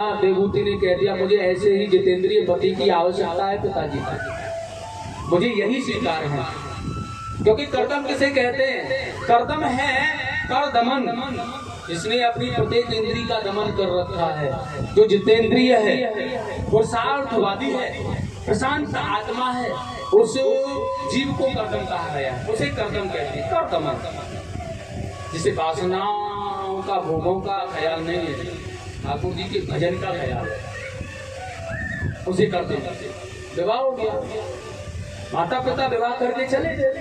देवहूति ने कह दिया मुझे ऐसे ही जितेंद्रिय पति की आवश्यकता है पिताजी, मुझे यही स्वीकार है। क्योंकि कर्दम किसे कहते हैं? कर्दम है कर दमन, इसने अपनी प्रत्येक इंद्री का दमन कर रखा है। जो जितेंद्रिय है, पुरुषार्थवादी है, प्रशांत आत्मा है, उस जीव को कर्दम कहा गया है, उसे कर्दम कहते हैं। कर दमन जिसे वासनाओं का, भोगों का ख्याल नहीं है, ठाकुर जी के भजन का ख्याल है, उसे करते हैं। विवाह हो गया, माता पिता विवाह करके चले गए।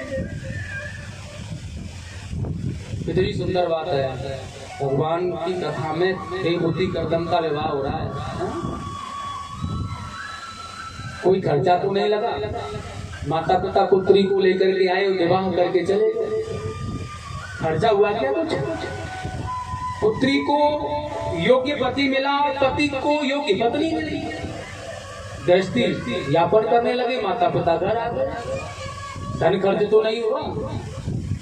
कितनी सुंदर बात है, भगवान की कथा में देवहूति कर्दम का विवाह हो रहा है। कोई खर्चा तो नहीं लगा, माता पिता पुत्री को लेकर के आए, विवाह करके चले गए। खर्चा हुआ क्या कुछ? पुत्री को योग्य पति मिला, पति को योग्य पत्नी मिली, गृहस्थी यापन करने लगे, माता पिता घर आ गए। धन खर्च तो नहीं हुआ,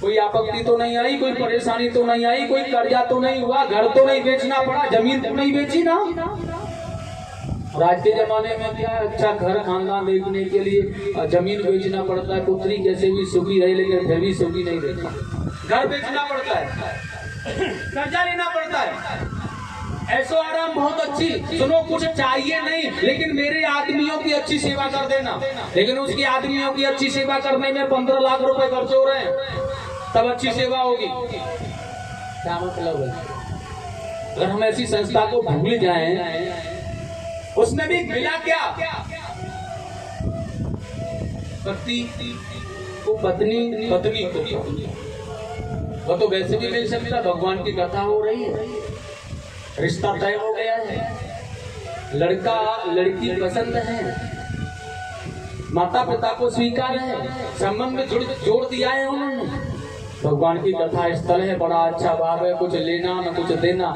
कोई आपत्ति तो नहीं आई, कोई परेशानी तो नहीं आई, कोई कर्जा तो नहीं हुआ, घर तो नहीं बेचना पड़ा, जमीन तो नहीं बेची ना। आज के जमाने में क्या अच्छा घर खानदान देखने के लिए जमीन बेचना पड़ता है। पुत्री कैसे भी सुखी रहे लेकिन फिर भी सुखी नहीं रहती, घर बेचना पड़ता है, कर्जा लेना पड़ता है। ऐसो आराम बहुत अच्छी, सुनो कुछ चाहिए नहीं, लेकिन मेरे आदमियों की अच्छी सेवा कर देना। लेकिन उसकी आदमियों की अच्छी सेवा करने में 15 लाख रुपए खर्च हो रहे हैं, तब अच्छी सेवा होगी। क्या मतलब है? अगर हम ऐसी संस्था को भूल जाएं, उसमें भी मिला क्या? पति को पत्नी, पत्नी को, वो तो वैसे भी मिल सकता, भगवान की कथा हो रही है, रिश्ता तय हो गया है, लड़का लड़की पसंद है, माता पिता को स्वीकार है, संबंध जोड़ दिया है उन्होंने। भगवान की कथा स्थल है, बड़ा अच्छा भाव है, कुछ लेना न कुछ देना,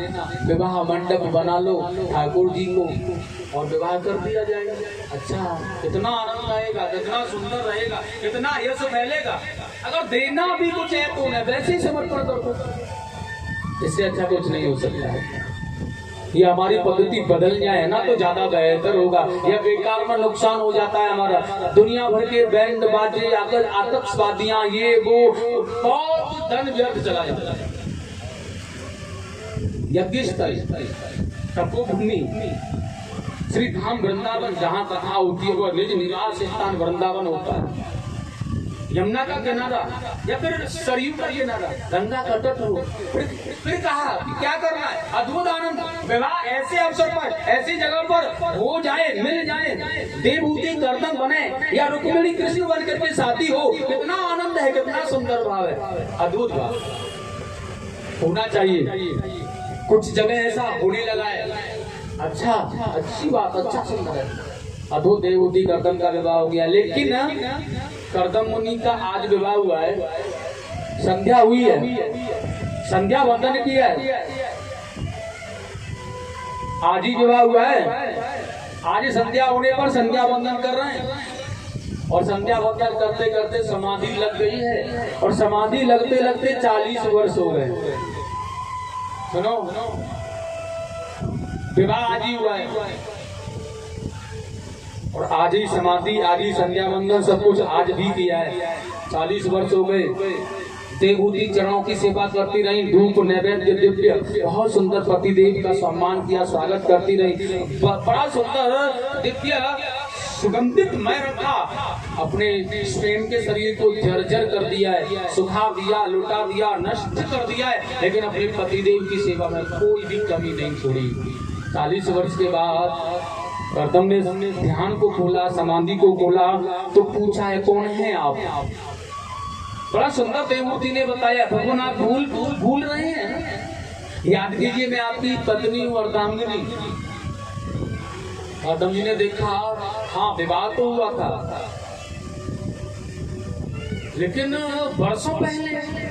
विवाह मंडप बना लो ठाकुर जी को और विवाह कर दिया जाएगा। अच्छा, कितना आनंद आएगा, कितना सुंदर रहेगा, कितना यश फैलेगा। अगर देना भी कुछ है तो उन्हें वैसे ही समर्पण कर दो, इससे अच्छा कुछ नहीं हो सकता है। ये हमारी पद्धति बदल जाए ना तो ज्यादा बेहतर होगा। यह बेकार में नुकसान हो जाता है हमारा। दुनिया भर के बैंड बाजे, आतंकवादियां, ये वो, बहुत धन व्यर्थ चला जाता है। यज्ञ स्थल, तपोभूमि, श्री धाम वृंदावन जहाँ कथा होती है, वह निज निवास स्थान वृंदावन होता है। यमुना का किनारा या फिर सरयू का किनारा, गंगा का तट हो। फिर कहा कि क्या करना है? अद्भुत आनंद, विवाह ऐसे अवसर पर, ऐसी जगह पर हो जाए, मिल जाए, देवहूति कर्दम बने या रुक्मिणी कृष्ण बन करके शादी हो, कितना आनंद है, कितना सुंदर भाव है, अद्भुत भाव होना चाहिए। कुछ जगह ऐसा होने लगा है, अच्छा, अच्छी बात, अच्छा सुंदर है, अद्भुत। देवहूति कर्दम का विवाह हो गया। लेकिन कर्दम मुनि का आज विवाह हुआ है, संध्या हुई है, संध्या वंदन किया है, आज ही विवाह हुआ है। आज संध्या होने पर संध्या वंदन कर रहे हैं और संध्या वंदन करते करते समाधि लग गई है और समाधि लगते लगते 40 वर्ष हो गए। सुनो, विवाह आज ही हुआ है और आज ही समाधि, आज ही संध्या वंदन, सब कुछ आज भी किया है। 40 वर्ष हो गए। देवहूति चरणों की सेवा करती रही, धूप नैवेद्य दिव्य, बहुत सुंदर पतिदेव का सम्मान किया, स्वागत करती रही, बड़ा सुंदर दिव्य सुगंधित मय रखा, अपने प्रेम के शरीर को जर्जर कर दिया है, सुखा दिया, लुटा दिया, नष्ट कर दिया है, लेकिन अपने पतिदेव की सेवा में कोई भी कमी नहीं छोड़ी। 40 वर्ष के बाद कर्दम ने ध्यान को खोला, समाधि को खोला, तो पूछा है कौन है आप? बड़ा सुंदर देवहूति ने बताया, भगवान आप भूल रहे हैं, याद कीजिए मैं आपकी पत्नी हूँ अर्धांगिनी। कर्दम जी ने देखा, हाँ विवाह तो हुआ था, लेकिन वर्षों पहले।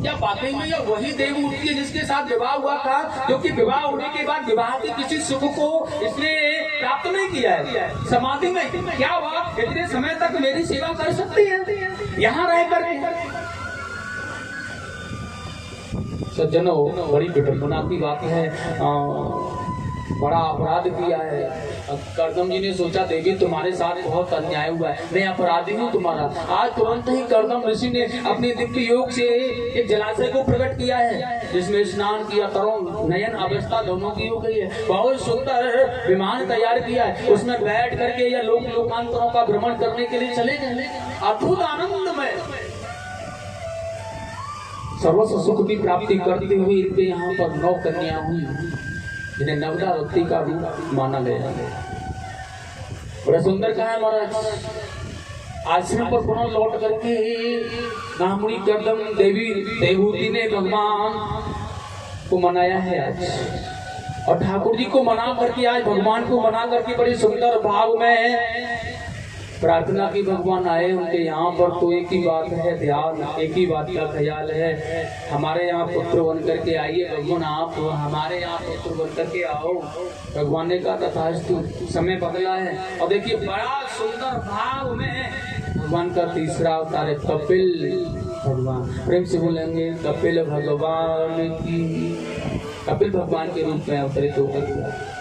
क्या वाकई में यह वही देवहूति है जिसके साथ विवाह हुआ था? क्योंकि विवाह होने के बाद विवाह के किसी सुख को इसने प्राप्त नहीं किया है। समाधि में क्या हुआ, इतने समय तक मेरी सेवा कर सकती है यहाँ रह कर। सज्जनों, बड़ी विडंबना की बात है। बड़ा अपराध किया है। कर्दम जी ने सोचा देवी तुम्हारे साथ बहुत अन्याय हुआ है, मैं अपराधी हूँ तुम्हारा। आज तुरंत ही कर्दम ऋषि ने अपने दिव्य योग से एक जलाशय को प्रकट किया है, जिसमें स्नान किया, तरुण नयन अवस्था दोनों की हो गई है। बहुत सुंदर विमान तैयार किया है, उसमें बैठ करके या लोकांतरों का भ्रमण करने के लिए चले गए। अद्भुत आनंदमय सर्वस्व सुख की प्राप्ति करते हुए इनके यहाँ पर 9 कन्या हुई, जिन्हें नवदा रत्ती का रूप माना गया। बड़ा सुंदर कहा है महाराज। आश्रम पर पुनः लौट करके नामुनी कर्दम देवी देवहूति ने भगवान को मनाया है आज, और ठाकुर जी को मना करके आज भगवान को मना करके बड़ी सुंदर भाव में प्रार्थना की भगवान आए उनके यहाँ पर। तो एक ही बात है ध्यान, एक ही बात का ख्याल है, हमारे यहाँ पुत्र बन करके आइए भगवान, आप हमारे यहाँ पुत्र बन करके आओ। भगवान ने कहा तथास्तु, समय बदला है। और देखिए बड़ा सुंदर भाव में भगवान का तीसरा अवतार है कपिल भगवान। प्रेम से बोलेंगे कपिल भगवान की। कपिल भगवान के रूप में अवतरित होकर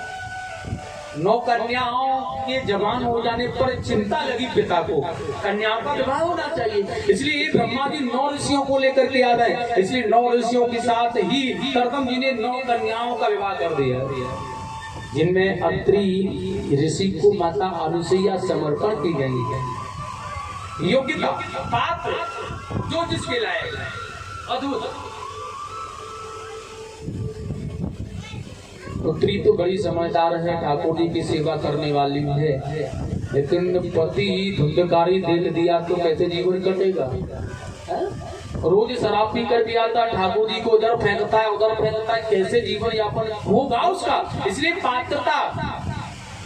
9 कन्याओं के जवान हो जाने पर चिंता लगी पिता को, कन्याओं का विवाह होना चाहिए। इसलिए ब्रह्मा जी 9 ऋषियों को लेकर के आ गए। इसलिए 9 ऋषियों के साथ ही कर्दम जी ने 9 कन्याओं का विवाह कर दिया, जिनमें अत्रि ऋषि को माता अनुसुईया समर्पण की गई है। योग्यता पात्र जो जिसके लायक है, अद्भुत। पुत्री तो बड़ी समझदार है, ठाकुर जी की सेवा करने वाली है, लेकिन पति धुंधकारी देख दिया तो कैसे जीवन कटेगा। रोज शराब पी कर भी आता, ठाकुर जी को उधर फेंकता है उधर फेंकता है, कैसे जीवन यापन होगा उसका। इसलिए पात्रता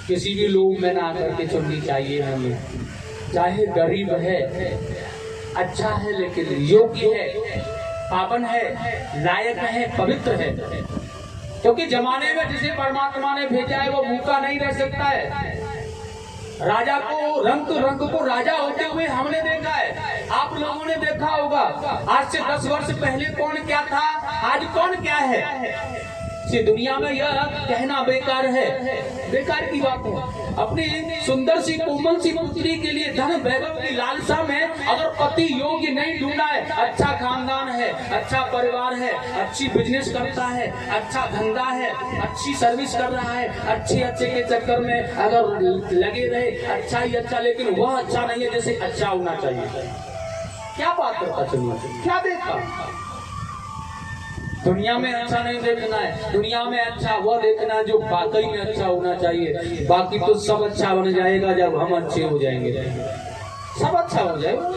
किसी भी लोग में ना करके चुननी चाहिए हमें, चाहे गरीब है, अच्छा है लेकिन योग्य है, पावन है, लायक है, पवित्र है। क्योंकि जमाने में जिसे परमात्मा ने भेजा है वो भूखा नहीं रह सकता है। राजा को रंग को राजा होते हुए हमने देखा है, आप लोगों ने देखा होगा। आज से 10 वर्ष पहले कौन क्या था, आज कौन क्या है। दुनिया में यह कहना बेकार है, बेकार की बात है। अपनी सुंदर सी कोमल सी पुत्री के लिए धन वैभव की लालसा में अगर पति योग्य नहीं ढूंढा है, अच्छा खानदान है, अच्छा परिवार है, अच्छी बिजनेस करता है, अच्छा धंधा है, अच्छी सर्विस कर रहा है, अच्छे के चक्कर में अगर लगे रहे, अच्छा ही अच्छा, लेकिन वह अच्छा नहीं है जैसे अच्छा होना चाहिए। क्या बात करता चाहिए, क्या देखा। दुनिया में अच्छा नहीं देखना है, दुनिया में अच्छा वह देखना है जो वाकई में अच्छा होना चाहिए। बाकी तो सब अच्छा बन जाएगा जब हम अच्छे हो जाएंगे, सब अच्छा हो जाएगा।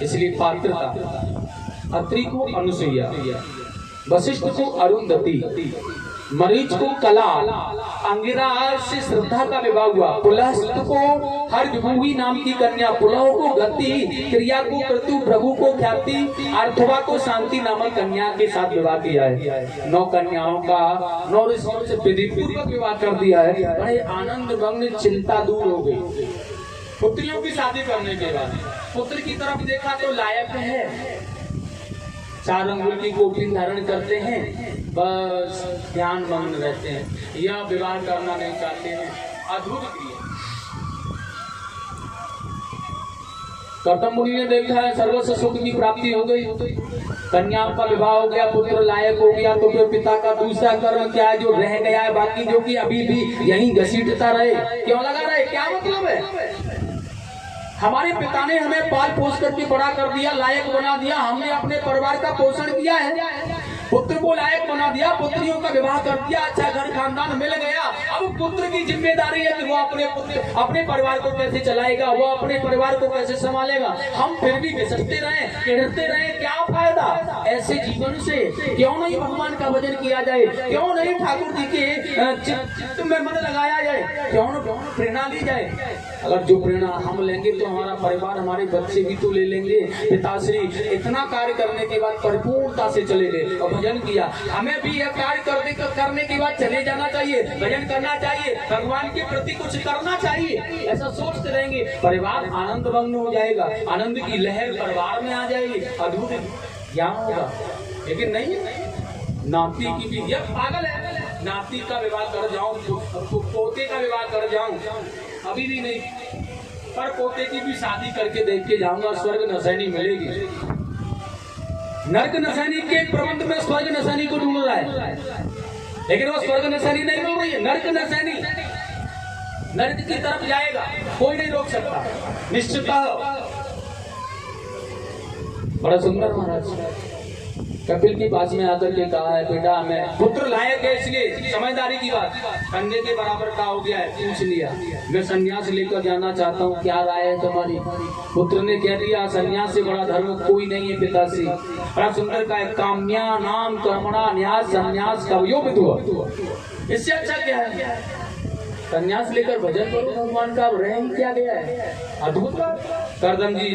इसलिए पात्रता, अत्रि को अनुसुईया, वशिष्ठ को अरुंधति, मरीच को कला, अंगिरा से श्रद्धा का विवाह हुआ। पुलस्त को हरविभूहि नाम की कन्या, पुलह को गति, क्रिया को क्रतु, भृगु को ख्याति, अर्थवा को शांति नामक कन्या के साथ विवाह किया है। 9 कन्याओं का 9 ऋषियों से विधि पूर्वक विवाह कर दिया है। बड़े आनंद भंग चिंता दूर हो गई। पुत्रियों की शादी करने के बाद पुत्र की तरफ देखा तो लायक है, 4 अंगुल की कोठी धारण करते हैं, बस ध्यान मग्न रहते हैं, या विवाह करना नहीं चाहते हैं। अद्भुत क्रिया। कर्दम मुनि ने देखा है सर्वस्व सुख की प्राप्ति हो गई, कन्याओं का विवाह हो गया, पुत्र लायक हो गया, तो फिर पिता का दूसरा कर्म क्या है जो रह गया है बाकी, जो कि अभी भी यहीं घसीटता रहे, क्यों लगा रहे, क्या मतलब है। हमारे पिता ने हमें पाल पोस करके बड़ा कर दिया, लायक बना दिया, हमने अपने परिवार का पोषण किया है, पुत्र को लायक बना दिया, पुत्रियों का विवाह कर दिया, अच्छा घर खानदान मिल गया। अब पुत्र की जिम्मेदारी है कि वो अपने परिवार को कैसे चलाएगा, वो अपने परिवार को कैसे संभालेगा। हम फिर भी घिसटते रहे, चिढ़ते रहे, क्या फायदा। ऐसे जीवन से क्यों नहीं भगवान का भजन किया जाए, क्यों नहीं ठाकुर जी के चित्त में मन लगाया जाए, क्यों न प्रेरणा ली जाए। अगर जो प्रेरणा हम लेंगे तो हमारा परिवार, हमारे बच्चे भी तो ले लेंगे। पिताश्री इतना कार्य करने के बाद परिपूर्णता से चले गए और भजन किया, हमें भी यह कार्य करने के बाद चले जाना चाहिए, भजन करना चाहिए, भगवान के प्रति कुछ करना चाहिए। ऐसा सोचते रहेंगे, परिवार आनंद मग्न हो जाएगा, आनंद की लहर परिवार में आ जाएगी, अद्भुत ज्ञान होगा। लेकिन नहीं, नाती की भी यह पागल है, नाती का विवाह कर जाऊं, पोते का विवाह कर जाऊं, अभी भी नहीं, पर पोते की भी शादी करके देख के जाऊंगा, स्वर्ग नसैनी मिलेगी। नरक नसैनी के प्रबंध में स्वर्ग नसैनी को ढूंढ रहा है, लेकिन वो स्वर्ग नसैनी नहीं मिल रही है, नरक नसैनी नरक की तरफ जाएगा, कोई नहीं रोक सकता, निश्चितता। बड़ा सुंदर महाराज कपिल के पास में आकर के कहा है, बेटा मैं पुत्र लायक है, इसलिए समझदारी की बात, कन्या के बराबर का हो गया है, पूछ लिया, मैं संन्यास लेकर जाना चाहता हूँ, क्या राय है तुम्हारी? पुत्र ने कह दिया, संन्यास से बड़ा धर्म कोई नहीं है पिताश्री। बड़ा सुंदर का है, काम्या नाम कर्मणा न्यास संन्यास कवयो विदुः, इससे अच्छा क्या है? संन्यास लेकर भजन करो भगवान का, रह ही क्या गया है। अद्भुत बात। करदम जी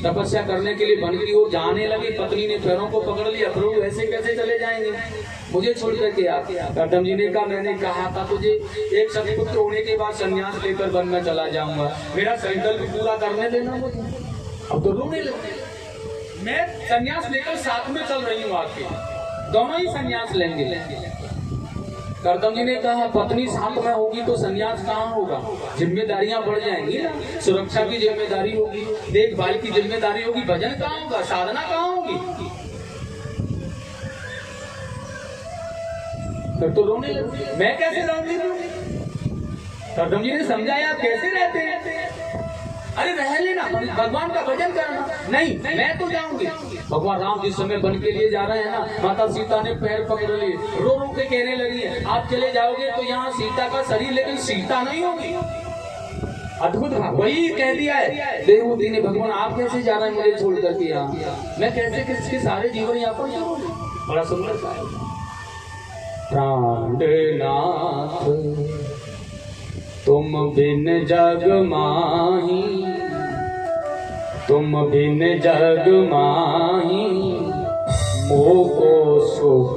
तपस्या करने के लिए वन की ओर जाने लगे, पत्नी ने पैरों को पकड़ लिया, प्रभु ऐसे कैसे चले जाएंगे, मुझे छोड़ करके आप। करदम जी ने कहा, मैंने कहा था तुझे एक सत्पुत्र होने के बाद संन्यास लेकर वन में चला जाऊंगा, मेरा संकल्प पूरा करने देना मुझे। अब तो रोने लगे, मैं संन्यास लेकर साथ में चल रही हूँ आपके, दोनों ही संन्यास लेंगे। करदम जी ने कहा, पत्नी साथ में होगी तो संन्यास कहाँ होगा, जिम्मेदारियां बढ़ जाएंगी ना, सुरक्षा की जिम्मेदारी होगी, देखभाल की जिम्मेदारी होगी, भजन कहाँ होगा, साधना कहाँ होगी। फिर तो रोने लगे, मैं कैसे रहूंगी? करदम जी ने समझाया, कैसे रहते हैं? अरे रह लेना, भगवान का भजन करना। नहीं, मैं तो जाऊंगी। भगवान राम जिस समय वन के लिए जा रहे हैं ना, माता सीता ने पैर पकड़ लिए, रो रो के कहने लगी है, आप चले जाओगे तो यहाँ सीता का शरीर, लेकिन सीता नहीं होगी। अद्भुत, वही कह दिया है देवहूति ने, भगवान आप कैसे जा रहे हैं मुझे छोड़ करके यहाँ, मैं कैसे किसके सारे जीवन यापन करूंगी। बड़ा सुंदर सा है। प्राणनाथ तुम बिन जग माही, तुम बिन जग माही, मोको सुख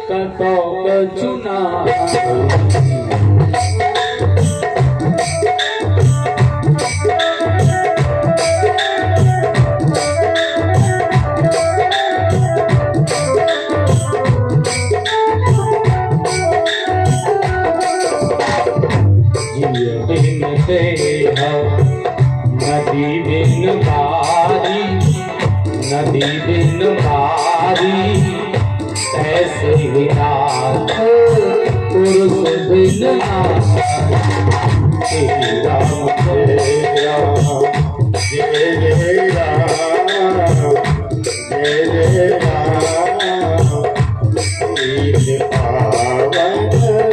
कतो कछु नाही। नदी बिन बारी, नदी बिन बारी, ऐसे ही नाथ पुरुष बिन नाथ। श्री राम जय राम, जय जय राम, जय जय राम, श्री पावन सीताराम।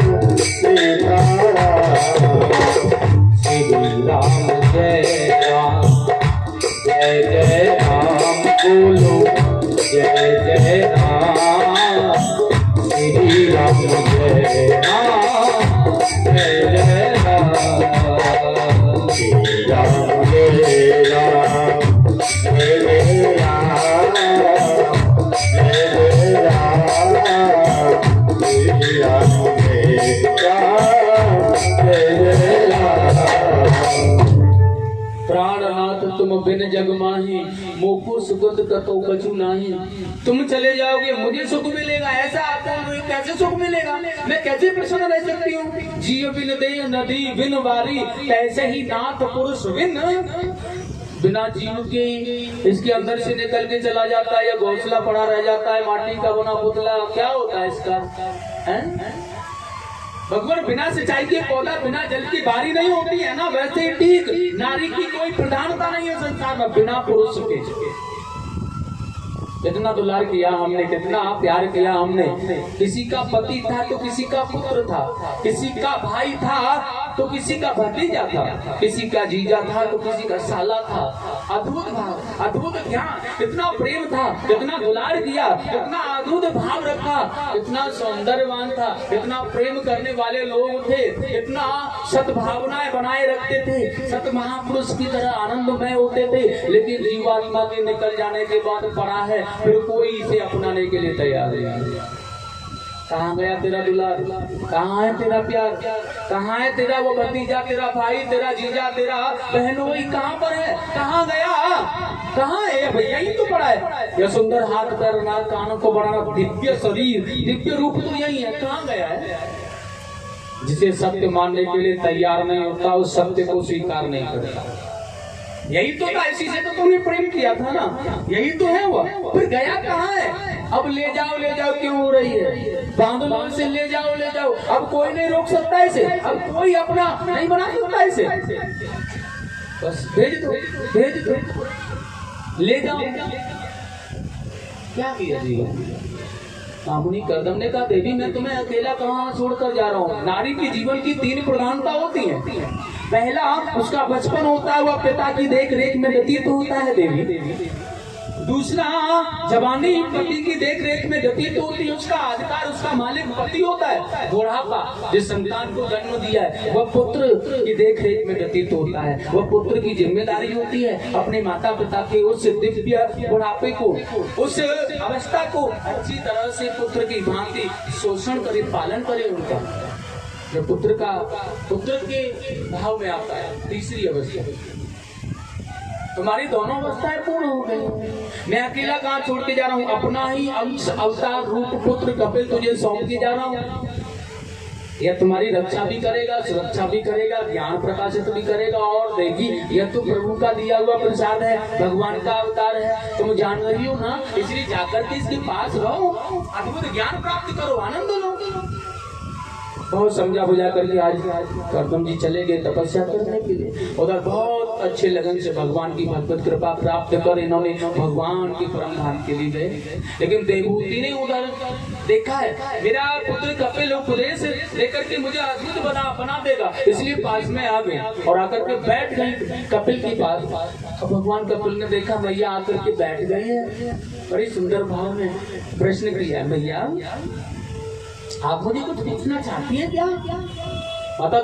श्री राम जय राम, जय जय राम बोलो, जय जय राम। श्री राम जय राम, जय जय राम। श्री राम जय राम, जय जय राम, जय जय राम। श्री राम जय राम, जय जय राम। प्राणनाथ तुम बिन जग माही, मोको सुगंध कतो कछु नाही। तुम चले जाओगे मुझे सुख मिलेगा, ऐसा आता है कैसे सुख मिलेगा, मैं कैसे प्रसन्न रह सकती हूँ। जीव बिन देह नदी बिन वारी, कैसे ही नाथ पुरुष बिन। बिना जीव के इसके अंदर से निकल के चला जाता है, या घोंसला पड़ा रह जाता है, माटी का बना पुतला, क्या होता है इसका, है? भगवान बिना सिंचाई के पौधा, बिना जल की बारी नहीं होती है ना, वैसे ही ठीक नारी की कोई प्रधानता नहीं है संसार में बिना पुरुष के। कितना दुलार किया हमने, कितना प्यार किया हमने। किसी का पति था तो किसी का पुत्र था, किसी का भाई था तो किसी का भतीजा था, किसी का जीजा था तो किसी का साला था। अद्भुत भाव, अद्भुत ज्ञान, कितना प्रेम था, कितना दुलार किया, कितना अद्भुत भाव रखा, कितना सौंदर्यवान था, कितना प्रेम करने वाले लोग थे, कितना सद्भावनाएं बनाए रखते थे, सत महापुरुष की तरह आनंदमय होते थे। लेकिन जीवात्मा के निकल जाने के बाद पड़ा है, फिर कोई इसे अपनाने के लिए तैयार नहीं। कहाँ गया तेरा दुलार, कहाँ है तेरा प्यार, कहाँ है तेरा वो भतीजा, तेरा भाई, तेरा जीजा, तेरा बहनोई कहाँ पर है, कहाँ गया, कहाँ है भैया, यही तो पड़ा है। यह सुंदर हाथ पैर नाक कानों को बढ़ाना, दिव्य शरीर, दिव्य रूप तो यही है, कहाँ गया है। जिसे सत्य मानने के लिए तैयार नहीं होता, उस सत्य को स्वीकार नहीं करता। यही तो था, इसी से तो तुमने प्रेम किया था ना, यही तो है वो। फिर गया कहाँ है। अब ले जाओ क्यों हो रही है, बांधो से ले जाओ, अब कोई नहीं रोक सकता इसे, अब कोई अपना नहीं बना सकता इसे, बस भेज दो, ले जाओ। क्या किया जी कामुनी करदम ने कहा, देवी मैं तुम्हें अकेला कहाँ छोड़कर जा रहा हूँ। नारी की जीवन की 3 प्रधानता होती है। पहला उसका बचपन होता है, वह पिता की देख रेख में व्यतीत होता है देवी। दूसरा जवानी पति की देख रेख में व्यतीत होती है, उसका अधिकार, उसका मालिक पति होता है। बुढ़ापा जिस संतान को जन्म दिया है वह पुत्र की देख रेख में व्यतीत होता है। वह पुत्र की जिम्मेदारी होती है अपने माता पिता के उस दिव्य बुढ़ापे को, उस अवस्था को अच्छी तरह से पुत्र की भांति शोषण करे, पालन करे उनका। जब पुत्र के भाव में आता है तीसरी अवस्था, तुम्हारी दोनों अवस्थाएं पूर्ण हो गई। मैं अकेला कहाँ छोड़ के जा रहा हूँ, अपना ही अंश अवतार रूप पुत्र कपिल तुझे सौंप के जा रहा हूँ। यह तुम्हारी रक्षा भी करेगा, सुरक्षा भी करेगा, ज्ञान प्रकाशित भी करेगा। और देखी यह तो प्रभु का दिया हुआ प्रसाद है, भगवान का अवतार है, तुम जान रही हो ना, इसलिए जाकर के इसके पास रहो, अद्भुत ज्ञान प्राप्त करो, आनंद लो। बहुत समझा बुझा करके आज करदम जी चले गए तपस्या करने के लिए। उधर बहुत अच्छे लगन से भगवान की भगवत कृपा प्राप्त कर इन्होंने भगवान की परम धाम के लिए गए। लेकिन देवहूति ने उधर देखा है मेरा पुत्र कपिल उपदेश लेकर के मुझे अद्भुत बना देगा, इसलिए पास में आ गए और आकर के बैठ गई कपिल के पास। भगवान कपिल ने देखा मैया आकर के बैठ गई है, बड़ी सुंदर भाव में प्रश्न किया, मैया आप मुझे कुछ पूछना चाहती है क्या? माता